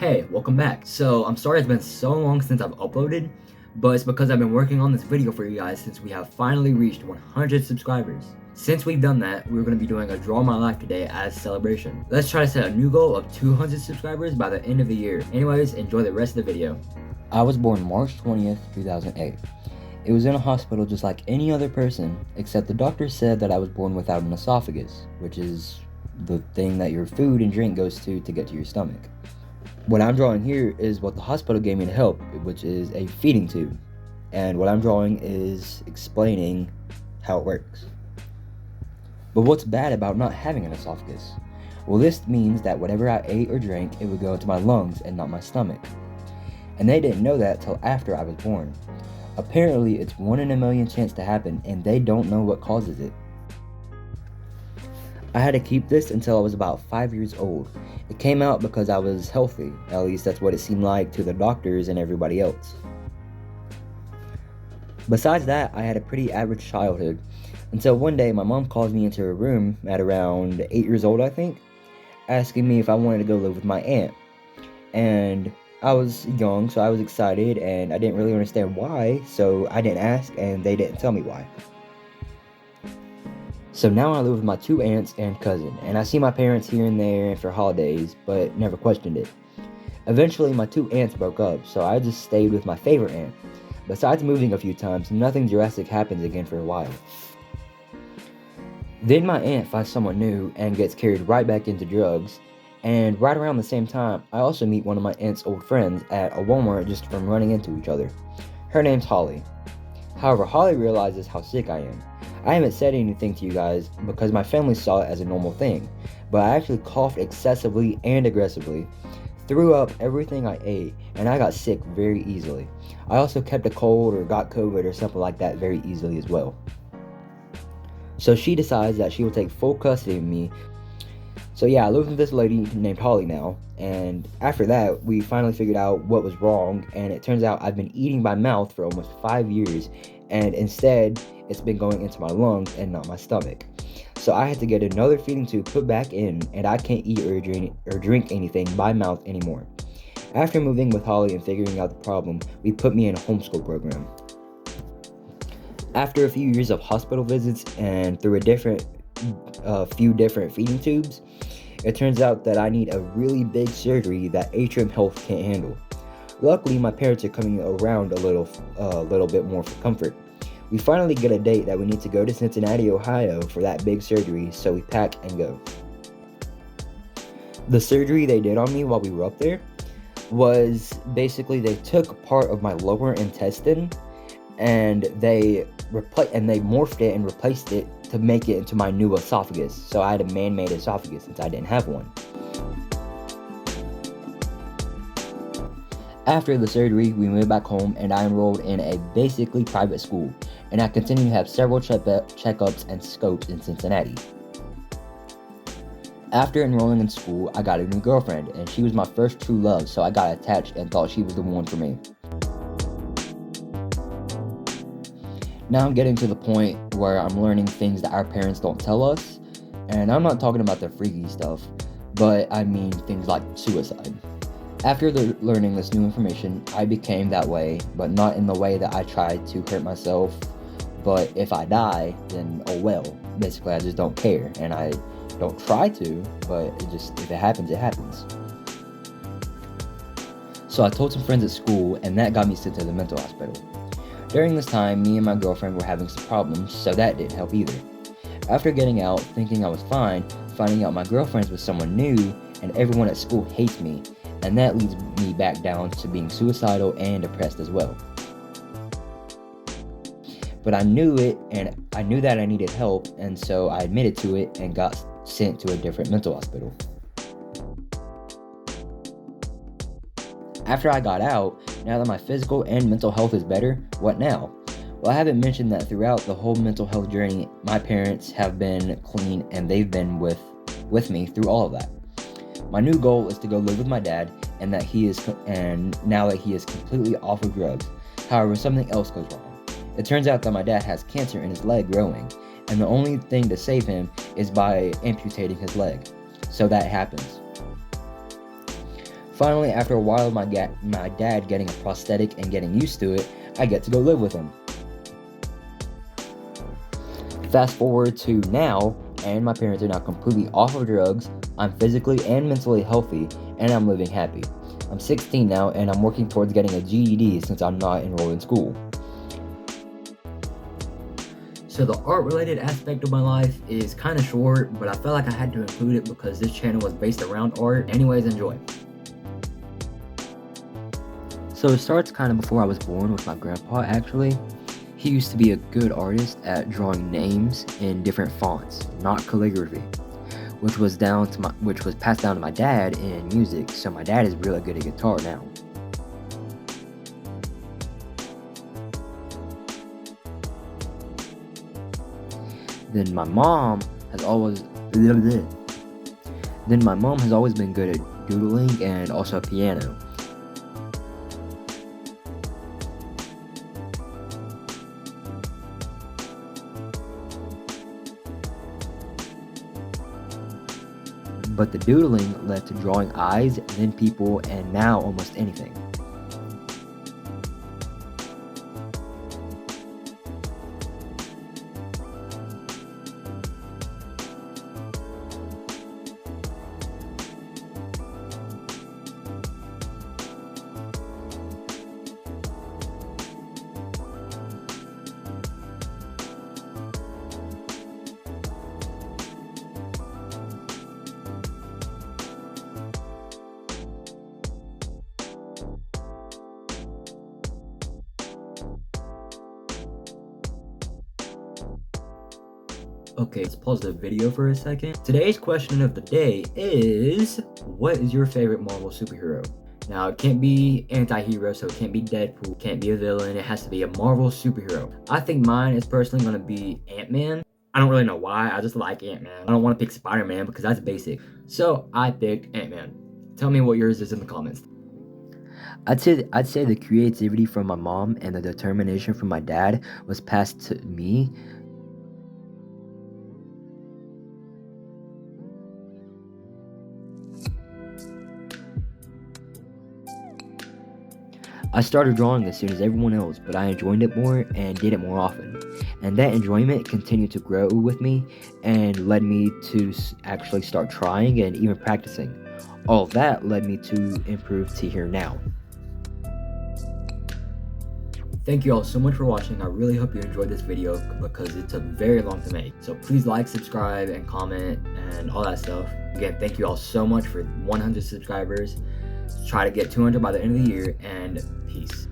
Hey, welcome back. So I'm sorry it's been so long since I've uploaded, but it's because I've been working on this video for you guys since we have finally reached 100 subscribers. Since we've done that, we're going to be doing a Draw My Life today as celebration. Let's try to set a new goal of 200 subscribers by the end of the year. Anyways, enjoy the rest of the video. I was born March 20th, 2008. It was in a hospital just like any other person, except the doctor said that I was born without an esophagus, which is the thing that your food and drink goes to get to your stomach. What I'm drawing here is what the hospital gave me to help, which is a feeding tube. And what I'm drawing is explaining how it works. But what's bad about not having an esophagus? Well, this means that whatever I ate or drank, it would go into my lungs and not my stomach. And they didn't know that till after I was born. Apparently, it's 1 in a million chance to happen, and they don't know what causes it. I had to keep this until I was about 5 years old. It came out because I was healthy, at least that's what it seemed like to the doctors and everybody else. Besides that, I had a pretty average childhood, until one day my mom called me into her room at around 8 years old, I think, asking me if I wanted to go live with my aunt. And I was young, so I was excited, and I didn't really understand why, so I didn't ask, and they didn't tell me why. So now I live with my 2 aunts and cousin, and I see my parents here and there for holidays, but never questioned it. Eventually, my 2 aunts broke up, so I just stayed with my favorite aunt. Besides moving a few times, nothing drastic happens again for a while. Then my aunt finds someone new and gets carried right back into drugs, and right around the same time, I also meet one of my aunt's old friends at a Walmart just from running into each other. Her name's Holly. However, Holly realizes how sick I am. I haven't said anything to you guys because my family saw it as a normal thing, but I actually coughed excessively and aggressively, threw up everything I ate, and I got sick very easily. I also kept a cold or got COVID or something like that very easily as well. So she decides that she will take full custody of me. So yeah, I live with this lady named Holly now, and after that, we finally figured out what was wrong, and it turns out I've been eating by mouth for almost 5 years, and instead, it's been going into my lungs and not my stomach. So I had to get another feeding tube put back in, and I can't eat or drink anything by mouth anymore. After moving with Holly and figuring out the problem, we put me in a homeschool program. After a few years of hospital visits and through a few different feeding tubes, it turns out that I need a really big surgery that Atrium Health can't handle. Luckily, my parents are coming around a little bit more for comfort. We finally get a date that we need to go to Cincinnati, Ohio for that big surgery, so we pack and go. The surgery they did on me while we were up there was basically they took part of my lower intestine and they morphed it and replaced it to make it into my new esophagus. So I had a man-made esophagus since I didn't have one. After the surgery, we moved back home and I enrolled in a basically private school, and I continue to have several checkups and scopes in Cincinnati. After enrolling in school, I got a new girlfriend, and she was my first true love, so I got attached and thought she was the one for me. Now I'm getting to the point where I'm learning things that our parents don't tell us, and I'm not talking about the freaky stuff, but I mean things like suicide. After learning this new information, I became that way, but not in the way that I tried to hurt myself. But if I die, then oh well. Basically, I just don't care, and I don't try to, but if it happens, it happens. So I told some friends at school, and that got me sent to the mental hospital. During this time, me and my girlfriend were having some problems, so that didn't help either. After getting out, thinking I was fine, finding out my girlfriend's with someone new, and everyone at school hates me, and that leads me back down to being suicidal and depressed as well. But I knew it, and I knew that I needed help, and so I admitted to it and got sent to a different mental hospital. After I got out, now that my physical and mental health is better, what now? Well, I haven't mentioned that throughout the whole mental health journey, my parents have been clean and they've been with me through all of that. My new goal is to go live with my dad, and now that he is completely off of drugs. However, something else goes wrong. It turns out that my dad has cancer in his leg growing, and the only thing to save him is by amputating his leg. So that happens. finally, after a while of my dad getting a prosthetic and getting used to it, I get to go live with him. Fast forward to now, and my parents are now completely off of drugs, I'm physically and mentally healthy, and I'm living happy. I'm 16 now, and I'm working towards getting a GED since I'm not enrolled in school. So the art-related aspect of my life is kind of short, but I felt like I had to include it because this channel was based around art. Anyways, enjoy. So it starts kind of before I was born with my grandpa, actually. He used to be a good artist at drawing names in different fonts, not calligraphy, which was passed down to my dad in music. So my dad is really good at guitar now. Then my mom has always been good at doodling and also piano. But the doodling led to drawing eyes, then people, and now almost anything. Okay, let's pause the video for a second. Today's question of the day is, what is your favorite Marvel superhero? Now, it can't be anti-hero, so it can't be Deadpool, can't be a villain, it has to be a Marvel superhero. I think mine is personally gonna be Ant-Man. I don't really know why, I just like Ant-Man. I don't want to pick Spider-Man because that's basic. So, I picked Ant-Man. Tell me what yours is in the comments. I'd say the creativity from my mom and the determination from my dad was passed to me. I started drawing as soon as everyone else, but I enjoyed it more and did it more often. And that enjoyment continued to grow with me and led me to actually start trying and even practicing. All of that led me to improve to here now. Thank you all so much for watching. I really hope you enjoyed this video because it took very long to make. So please like, subscribe, and comment, and all that stuff. Again, thank you all so much for 100 subscribers. Let's try to get 200 by the end of the year, and peace.